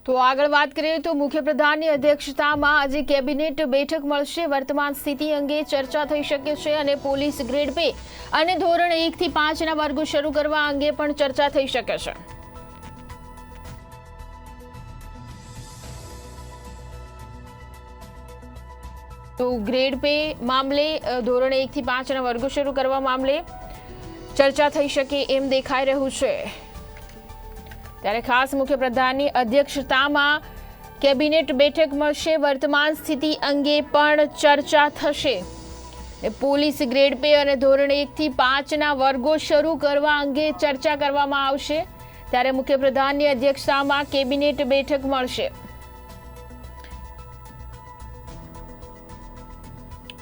તો આગળ વાત કરીએ તો મુખ્યપ્રધાનની અધ્યક્ષતામાં આજે કેબિનેટ બેઠક મળશે। વર્તમાન સ્થિતિ અંગે ચર્ચા થઈ શકે છે અને પોલીસ ગ્રેડ પે અને ધોરણ 1 થી 5 ના વર્ગો શરૂ કરવા અંગે પણ ચર્ચા થઈ શકે છે। તો ગ્રેડ પે મામલે ધોરણ 1 થી 5 ના વર્ગો શરૂ કરવા મામલે ચર્ચા થઈ શકે એમ દેખાઈ રહ્યું છે। ત્યારે ખાસ મુખ્યપ્રધાનની અધ્યક્ષતામાં કેબિનેટ બેઠક મળશે। વર્તમાન સ્થિતિ અંગે પણ ચર્ચા થશે। પોલીસ ગ્રેડ પે અને ધોરણ 1 થી 5 ના વર્ગો શરૂ કરવા અંગે ચર્ચા કરવામાં આવશે। ત્યારે મુખ્યપ્રધાનની અધ્યક્ષતામાં કેબિનેટ બેઠક મળશે।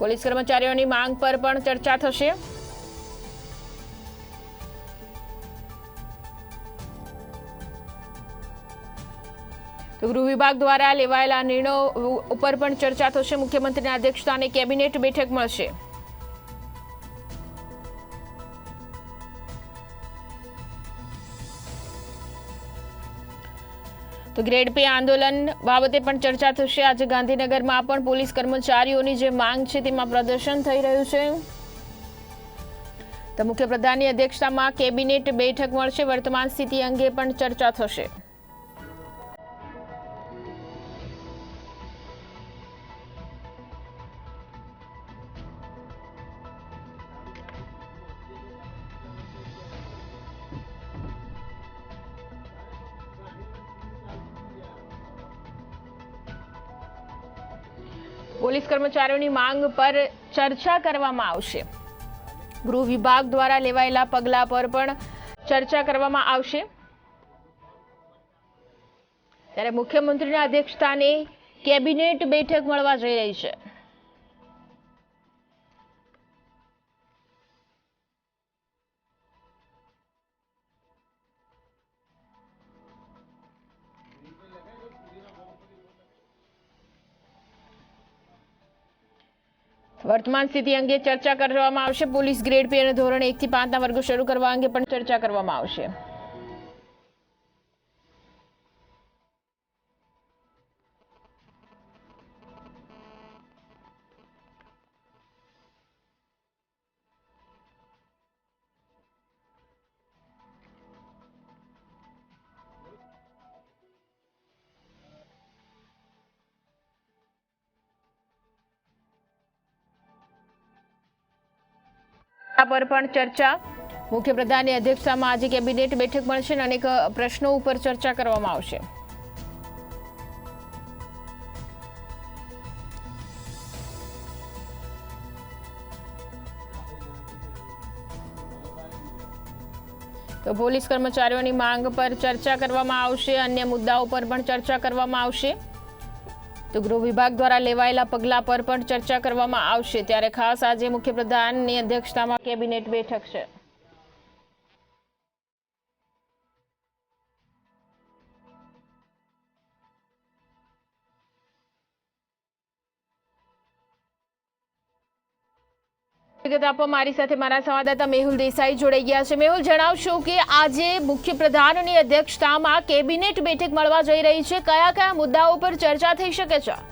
પોલીસ કર્મચારીઓની માંગ પર પણ ચર્ચા થશે। તો ગૃહ વિભાગ દ્વારા લેવાયેલા નિર્ણયો ઉપર પણ ચર્ચા થશે। મુખ્યમંત્રીના અધ્યક્ષસ્થાને કેબિનેટ બેઠક મળશે। તો ગ્રેડ પે આંદોલન બાબતે પણ ચર્ચા થશે। આજે ગાંધીનગરમાં પણ પોલીસ કર્મચારીઓની જે માંગ છે તેમાં પ્રદર્શન થઈ રહ્યું છે। તો મુખ્યપ્રધાનની અધ્યક્ષતામાં કેબિનેટ બેઠક મળશે। વર્તમાન સ્થિતિ અંગે પણ ચર્ચા થશે। પોલીસ કર્મચારીઓની માંગ પર ચર્ચા કરવામાં આવશે। ગૃહ વિભાગ દ્વારા લેવાયેલા પગલાં પર પણ ચર્ચા કરવામાં આવશે। ત્યારે મુખ્યમંત્રીના અધ્યક્ષસ્થાને કેબિનેટ બેઠક મળવા જઈ રહી છે। વર્તમાન સ્થિતિ અંગે ચર્ચા કરવામાં આવશે। પોલીસ ગ્રેડ પે અને ધોરણ 1 થી 5 ના વર્ગો શરૂ કરવા અંગે પણ ચર્ચા કરવામાં આવશે। પર પણ ચર્ચા। મુખ્યપ્રધાનની અધ્યક્ષતામાં આજે કેબિનેટ બેઠક મળશે અને અનેક પ્રશ્નો ઉપર ચર્ચા કરવામાં આવશે। તો પોલીસ કર્મચારીઓની માંગ પર ચર્ચા કરવામાં આવશે। અન્ય મુદ્દાઓ પર પણ ચર્ચા કરવામાં આવશે। તો ગૃહ વિભાગ દ્વારા લેવાયેલા પગલાં પર પણ ચર્ચા કરવામાં આવશે। ત્યારે ખાસ આજે મુખ્યપ્રધાનની અધ્યક્ષતામાં કેબિનેટ બેઠક છે। વિગત આપવા મારી સાથે મારા સંવાદદાતા મેહુલ દેસાઈ જોડાઈ ગયા છે। મેહુલ, જણાવશો કે આજે મુખ્યપ્રધાનની અધ્યક્ષતામાં કેબિનેટ બેઠક મળવા જઈ રહી છે। કયા કયા મુદ્દાઓ પર ચર્ચા થઈ શકે છે?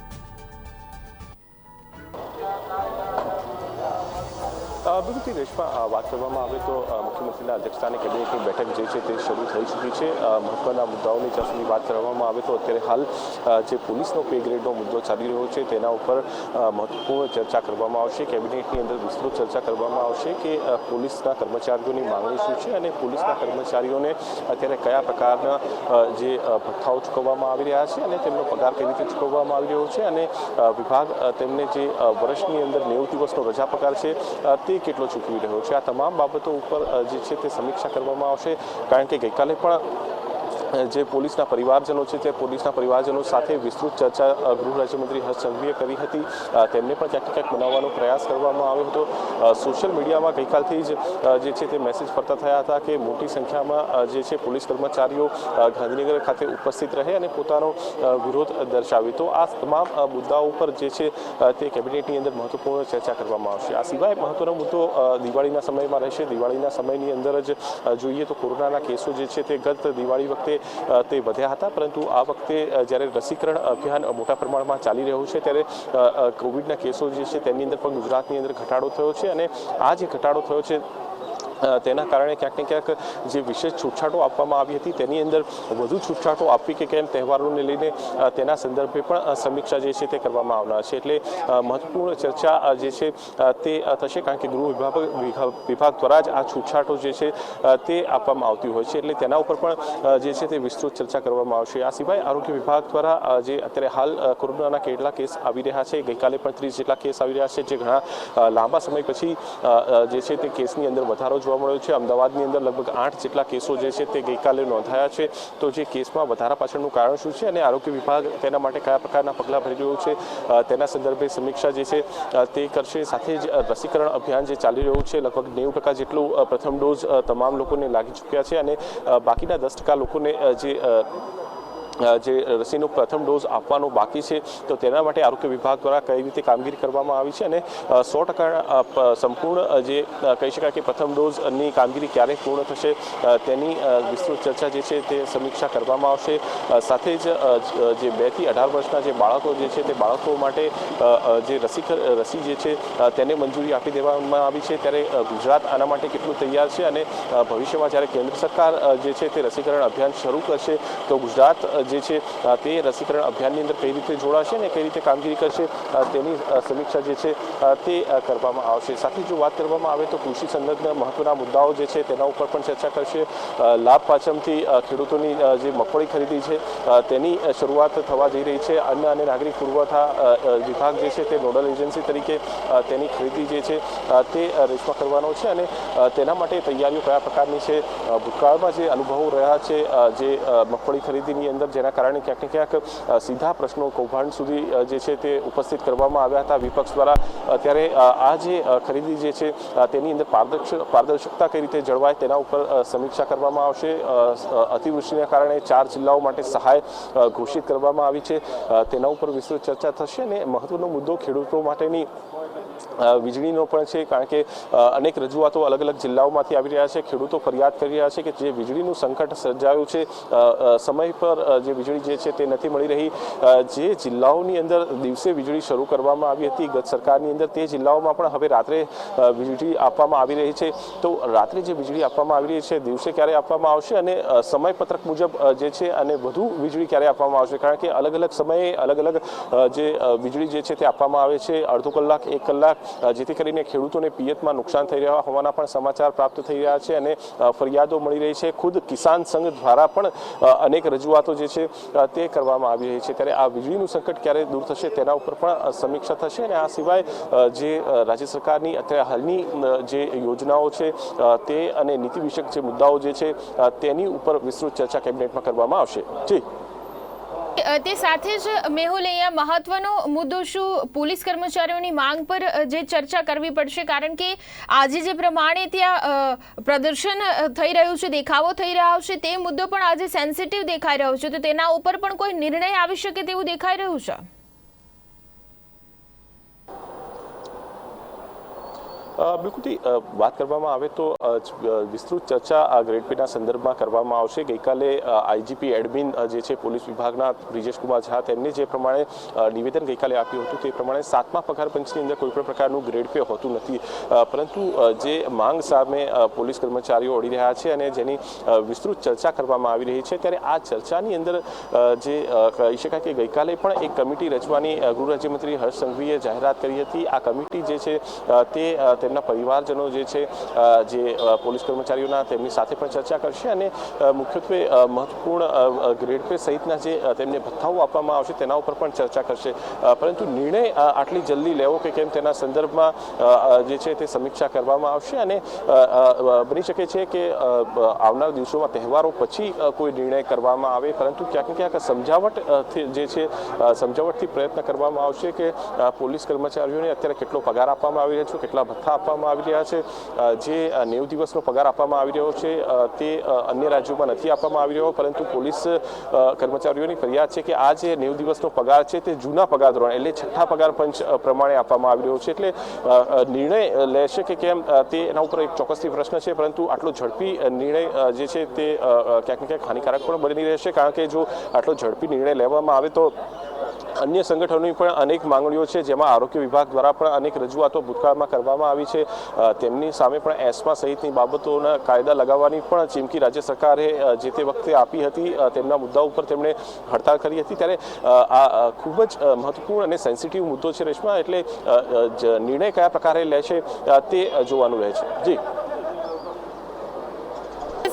બિલકુલ રેશમા, વાત કરવામાં આવે તો મુખ્યમંત્રીના અધ્યક્ષસ્થાને કેબિનેટની બેઠક જે છે તે શરૂ થઈ ચૂકી છે। મહત્વના મુદ્દાઓની જ્યાં સુધી વાત કરવામાં આવે તો અત્યારે હાલ જે પોલીસનો પે ગ્રેડનો મુદ્દો ચાલી રહ્યો છે તેના ઉપર મહત્વપૂર્ણ ચર્ચા કરવામાં આવશે। કેબિનેટની અંદર વિસ્તૃત ચર્ચા કરવામાં આવશે કે પોલીસના કર્મચારીઓની માંગણી શું છે અને પોલીસના કર્મચારીઓને અત્યારે કયા પ્રકારના જે ભથ્થાઓ ચૂકવવામાં આવી રહ્યા છે અને તેમનો પગાર કેવી રીતે ચૂકવવામાં આવી રહ્યો છે અને વિભાગ તેમને જે વર્ષની અંદર 90 દિવસનો રજા પગાર છે તે કેટલો ચૂકવી રહ્યો છે। આ તમામ બાબતો ઉપર જે છે તે સમીક્ષા કરવામાં આવશે। કારણ કે ગઈકાલે પણ જે પોલીસના પરિવારજનો છે તે પોલીસના પરિવારજનો સાથે વિસ્તૃત ચર્ચા ગૃહ રાજ્યમંત્રી હર્ષ સંઘવીએ કરી હતી। તેમને પણ ક્યાંક ક્યાંક બનાવવાનો પ્રયાસ કરવામાં આવ્યો હતો। સોશિયલ મીડિયામાં ગઈકાલથી જ જે છે તે મેસેજ ફરતા થયા હતા કે મોટી સંખ્યામાં જે છે પોલીસ કર્મચારીઓ ગાંધીનગર ખાતે ઉપસ્થિત રહે અને પોતાનો વિરોધ દર્શાવે। તો આ તમામ મુદ્દાઓ પર જે છે તે કેબિનેટની અંદર મહત્વપૂર્ણ ચર્ચા કરવામાં આવશે। આ સિવાય મહત્વનો મુદ્દો દિવાળીના સમયમાં રહેશે। દિવાળીના સમયની અંદર જ જોઈએ તો કોરોનાના કેસો જે છે તે ગત દિવાળી વખતે તે વધ્યા હતા, પરંતુ આ વખતે જ્યારે રસીકરણ અભિયાન મોટા પ્રમાણમાં ચાલી રહ્યું છે ત્યારે કોવિડના કેસો જે છે તેની અંદર પણ ગુજરાતની અંદર ઘટાડો થયો છે અને આ જે ઘટાડો થયો છે તેના કારણે ક્યાંક ને ક્યાંક જે વિશેષ છૂટછાટો આપવામાં આવી હતી તેની અંદર વધુ છૂટછાટો આપવી કે કેમ તહેવારોને લઈને તેના સંદર્ભે પણ સમીક્ષા જે છે તે કરવામાં આવનાર છે. એટલે મહત્વપૂર્ણ ચર્ચા જે છે તે થશે, કારણ કે ગૃહ વિભાગ દ્વારા જ આ છૂટછાટો જે છે તે આપવામાં આવતી હોય છે, એટલે તેના ઉપર પણ જે છે તે વિસ્તૃત ચર્ચા કરવામાં આવશે. આ સિવાય આરોગ્ય વિભાગ દ્વારા જે અત્યારે હાલ કોરોનાના કેટલા કેસ આવી રહ્યા છે, ગઈકાલે પણ 30 જેટલા કેસ આવી રહ્યા છે, જે ઘણા લાંબા સમય પછી જે છે તે કેસની અંદર વધારો જોવા મળ્યો છે. અમદાવાદની અંદર લગભગ 8 જેટલા કેસો જે છે તે ગઈકાલે નોંધાયા છે. તો જે કેસમાં વધારા પાછળનું કારણ શું છે અને આરોગ્ય વિભાગ તેના માટે કયા પ્રકારના પગલાં ભરી રહ્યું છે તેના સંદર્ભે સમીક્ષા જે છે તે કરશે. સાથે જ રસીકરણ અભિયાન જે ચાલી રહ્યું છે, લગભગ 90% જેટલું પ્રથમ ડોઝ તમામ લોકોને લાગી ચૂક્યા છે અને બાકીના 10% લોકોને જે રસીનો પ્રથમ ડોઝ આપવાનો બાકી છે, તો તેના માટે આરોગ્ય વિભાગ દ્વારા કઈ રીતે કામગીરી કરવામાં આવી છે અને 100% સંપૂર્ણ જે કહી શકાય કે પ્રથમ ડોઝની કામગીરી ક્યારે પૂર્ણ થશે તેની વિસ્તૃત ચર્ચા જે છે તે સમીક્ષા કરવામાં આવશે. સાથે જ જે 2 થી 18 વર્ષના જે બાળકો જે છે તે બાળકો માટે જે રસી જે છે તેને મંજૂરી આપી દેવામાં આવી છે, ત્યારે ગુજરાત આના માટે કેટલું તૈયાર છે અને ભવિષ્યમાં જ્યારે કેન્દ્ર સરકાર જે છે તે રસીકરણ અભિયાન શરૂ કરશે તો ગુજરાત જે છે તે રસીકરણ અભિયાનની અંદર કઈ રીતે જોડાશે અને કઈ રીતે કામગીરી કરશે તેની સમીક્ષા જે છે તે કરવામાં આવશે. સાથે જો વાત કરવામાં આવે તો કૃષિ સંલગ્ન મહત્વના મુદ્દાઓ જે છે તેના ઉપર પણ ચર્ચા કરશે. લાભ પાચમથી ખેડૂતોની જે મગફળી ખરીદી છે તેની શરૂઆત થવા જઈ રહી છે. અન્ન અને નાગરિક પુરવઠા વિભાગ જે છે તે નોડલ એજન્સી તરીકે તેની ખરીદી જે છે તે રેસમાં કરવાનો છે અને તેના માટે તૈયારીઓ કયા પ્રકારની છે. ભૂતકાળમાં જે અનુભવો રહ્યા છે જે મગફળી ખરીદીની અંદર, જેના કારણે ક્યાંક ને ક્યાંક સીધા પ્રશ્નો કૌભાંડ સુધી જે છે તે ઉપસ્થિત કરવામાં આવ્યા હતા વિપક્ષ દ્વારા. ત્યારે આ જે ખરીદી જે છે તેની અંદર પારદર્શકતા કઈ રીતે જળવાય તેના ઉપર સમીક્ષા કરવામાં આવશે. અતિવૃષ્ટિના કારણે 4 જિલ્લાઓ માટે સહાય ઘોષિત કરવામાં આવી છે, તેના ઉપર વિસ્તૃત ચર્ચા થશે અને મહત્વનો મુદ્દો ખેડૂતો માટેની વીજળીનો પણ છે, કારણ કે અનેક રજૂઆતો અલગ અલગ જિલ્લાઓમાંથી આવી રહ્યા છે. ખેડૂતો ફરિયાદ કરી રહ્યા છે કે જે વીજળીનું સંકટ સર્જાયું છે, સમય પર જે વીજળી જે છે તે નથી મળી રહી. જે જિલ્લાઓની અંદર દિવસે વીજળી શરૂ કરવામાં આવી હતી ગત સરકારની અંદર, તે જિલ્લાઓમાં પણ હવે રાત્રે વીજળી આપવામાં આવી રહી છે. તો રાત્રે જે વીજળી આપવામાં આવી રહી છે દિવસે ક્યારે આપવામાં આવશે અને સમયપત્રક મુજબ જે છે અને વધુ વીજળી ક્યારે આપવામાં આવશે, કારણ કે અલગ અલગ સમયે અલગ અલગ જે વીજળી જે છે તે આપવામાં આવે છે, અડધો કલાક 1 કલાક, જેથી કરીને ખેડૂતોને પિયતમાં નુકસાન થઈ રહ્યા હોવાના પણ સમાચાર પ્રાપ્ત થઈ રહ્યા છે અને ફરિયાદો મળી રહી છે. ખુદ કિસાન સંઘ દ્વારા પણ અનેક રજૂઆતો જે છે તે કરવામાં આવી રહી છે. ત્યારે આ વીજળીનું સંકટ ક્યારે દૂર થશે તેના ઉપર પણ સમીક્ષા થશે અને આ સિવાય જે રાજ્ય સરકારની અત્યારે હાલની જે યોજનાઓ છે તે અને નીતિ વિષયક જે મુદ્દાઓ જે છે તેની ઉપર વિસ્તૃત ચર્ચા કેબિનેટમાં કરવામાં આવશે. જી, તે સાથે જ મેહુલ, અહીંયા મહત્વનો મુદ્દો શું પોલીસ કર્મચારીઓની માંગ પર જે ચર્ચા કરવી પડશે, કારણ કે આજે જે પ્રમાણે ત્યાં પ્રદર્શન થઈ રહ્યું છે, દેખાવો થઈ રહ્યો છે, તે મુદ્દો પણ આજે સેન્સિટિવ દેખાઈ રહ્યો છે, તો તેના ઉપર પણ કોઈ નિર્ણય આવી શકે તેવું દેખાઈ રહ્યું છે. બિલકુલથી વાત કરવામાં આવે તો વિસ્તૃત ચર્ચા આ ગ્રેડ પેના સંદર્ભમાં કરવામાં આવશે. ગઈકાલે આઈજીપી એડમિન જે છે પોલીસ વિભાગના બ્રિજેશ કુમાર ઝા, તેમને જે પ્રમાણે નિવેદન ગઈકાલે આપ્યું હતું તે પ્રમાણે 7મા પગાર પંચની અંદર કોઈ પણ પ્રકારનું ગ્રેડ પે હોતું નથી, પરંતુ જે માંગ સામે પોલીસ કર્મચારીઓ અડી રહ્યા છે અને જેની વિસ્તૃત ચર્ચા કરવામાં આવી રહી છે, ત્યારે આ ચર્ચાની અંદર જે કહી શકાય કે ગઈકાલે પણ એક કમિટી રચવાની ગૃહ રાજ્યમંત્રી હર્ષ સંઘવીએ જાહેરાત કરી હતી. આ કમિટી જે છે તે તેમના પરિવારજનો જે છે જે પોલીસ કર્મચારીઓના તેમની સાથે પણ ચર્ચા કરશે અને મુખ્યત્વે મહત્વપૂર્ણ ગ્રેડ પે સહિતના જે તેમને ભથ્થાઓ આપવામાં આવશે તેના ઉપર પણ ચર્ચા કરશે. પરંતુ નિર્ણય આટલી જલ્દી લેવો કે કેમ તેના સંદર્ભમાં જે છે તે સમીક્ષા કરવામાં આવશે અને બની શકે છે કે આવનાર દિવસોમાં તહેવારો પછી કોઈ નિર્ણય કરવામાં આવે, પરંતુ ક્યાંક ને ક્યાંક સમજાવટ જે છે સમજાવટથી પ્રયત્ન કરવામાં આવશે કે પોલીસ કર્મચારીઓને અત્યારે કેટલો પગાર આપવામાં આવી રહ્યો છે, કેટલા ભથ્થા આપવામાં આવી રહ્યા છે, જે 90 દિવસનો પગાર આપવામાં આવી રહ્યો છે તે અન્ય રાજ્યોમાં નથી આપવામાં આવી રહ્યો, પરંતુ પોલીસ કર્મચારીઓની ફરિયાદ છે કે આ જે 90 દિવસનો પગાર છે તે જૂના પગાર ધોરણ એટલે છઠ્ઠા પગાર પંચ પ્રમાણે આપવામાં આવી રહ્યો છે, એટલે નિર્ણય લેશે કે કેમ તે એના ઉપર એક ચોક્કસથી પ્રશ્ન છે, પરંતુ આટલો ઝડપી નિર્ણય જે છે તે ક્યાંક ને ક્યાંક હાનિકારક પણ બની રહેશે, કારણ કે જો આટલો ઝડપી નિર્ણય લેવામાં આવે તો અન્ય સંગઠનોની પણ અનેક માંગણીઓ છે, જેમાં આરોગ્ય વિભાગ દ્વારા પણ અનેક રજૂઆતો ભૂતકાળમાં કરવામાં આવી છે, તેમની સામે પણ એસ્મા સહિતની બાબતોના કાયદા લગાવવાની પણ ચીમકી રાજ્ય સરકારે જે તે વખતે આપી હતી, તેમના મુદ્દા ઉપર તેમણે હડતાળ કરી હતી, ત્યારે આ ખૂબ જ મહત્વપૂર્ણ અને સેન્સિટિવ મુદ્દો છે રેશમા, એટલે નિર્ણય કયા પ્રકારે લે છે તે જોવાનું રહે છે. જી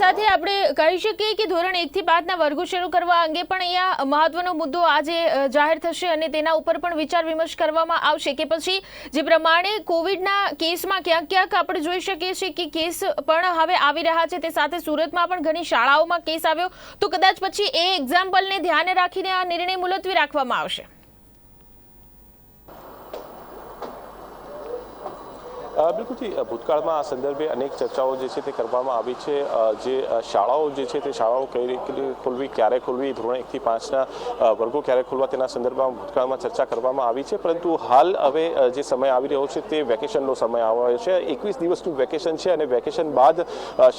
સાથે આપણે કહી શકીએ કે ધોરણ 1 થી 5ના વર્ગો શરૂ કરવા અંગે પણ અહીંયા મહત્વનો મુદ્દો આજે જાહેર થશે અને તેના ઉપર પણ વિચાર વિમર્શ કરવામાં આવશે કે પછી જે પ્રમાણે કોવિડના કેસમાં ક્યાંક આપણે જોઈ શકીએ છીએ કે કેસ પણ હવે આવી રહ્યા છે, તે સાથે સુરતમાં પણ ઘણી શાળાઓમાં કેસ આવ્યો, તો કદાચ પછી એ એક્ઝામ્પલને ધ્યાને રાખીને આ નિર્ણય મુલતવી રાખવામાં આવશે. બિલકુલથી ભૂતકાળમાં આ સંદર્ભે અનેક ચર્ચાઓ જે છે તે કરવામાં આવી છે, જે શાળાઓ જે છે તે શાળાઓ કઈ રીતે ખોલવી, ક્યારે ખોલવી, ધોરણ 1 થી 5ના વર્ગો ક્યારે ખોલવા તેના સંદર્ભમાં ભૂતકાળમાં ચર્ચા કરવામાં આવી છે, પરંતુ હાલ હવે જે સમય આવી રહ્યો છે તે વેકેશનનો સમય આવ્યો છે, 21 દિવસનું વેકેશન છે અને વેકેશન બાદ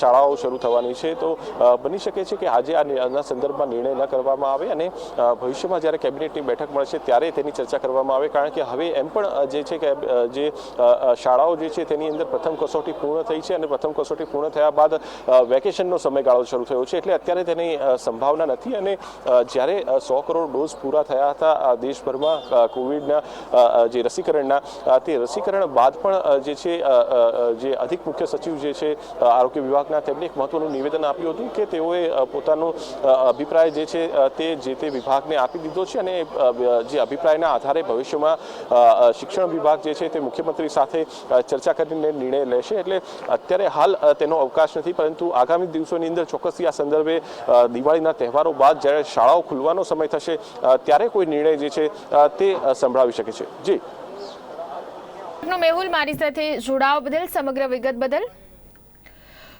શાળાઓ શરૂ થવાની છે, તો બની શકે છે કે આજે આના સંદર્ભમાં નિર્ણય ન કરવામાં આવે અને ભવિષ્યમાં જ્યારે કેબિનેટની બેઠક મળશે ત્યારે તેની ચર્ચા કરવામાં આવે, કારણ કે હવે એમ પણ જે છે કે જે શાળાઓ જે છે તેની અંદર પ્રથમ કસોટી પૂર્ણ થઈ છે અને પ્રથમ કસોટી પૂર્ણ થયા બાદ વેકેશનનો સમયગાળો શરૂ થયો છે, એટલે અત્યારે તેની સંભાવના નથી, અને જ્યારે 100 કરોડ ડોઝ પૂરા થયા હતા દેશભરમાં કોવિડના જે રસીકરણના, તે રસીકરણ બાદ પણ જે છે જે અધિક મુખ્ય સચિવ જે છે આરોગ્ય વિભાગના, તેમણે એક મહત્વનું નિવેદન આપ્યું હતું કે તેઓએ પોતાનો અભિપ્રાય જે છે તે જે તે વિભાગને આપી દીધો છે અને જે અભિપ્રાયના આધારે ભવિષ્યમાં શિક્ષણ વિભાગ જે છે તે મુખ્યમંત્રી સાથે ચર્ચા કરીને નિર્ણય લેશે, એટલે અત્યારે હાલ તેનો અવકાશ નથી, પરંતુ આગામી દિવસોની અંદર ચોક્કસથી આ સંદર્ભે દિવાળીના તહેવારો બાદ જ્યારે શાળાઓ ખુલવાનો સમય થશે ત્યારે કોઈ નિર્ણય જે છે તે સંભળાવી શકે છે. જી મેહુલ, મારી સાથે જોડાવા બદલ, સમગ્ર વિગત બદલ.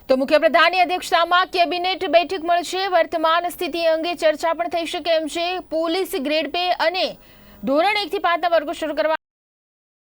તો મુખ્યપ્રધાનની અધ્યક્ષતામાં કેબિનેટ બેઠક મળશે, વર્તમાન સ્થિતિ અંગે ચર્ચા પણ થઈ શકે એમ છે. પોલીસ ગ્રેડ પે અને ધોરણ 1 થી 5ના વર્ગો શરૂ કરવા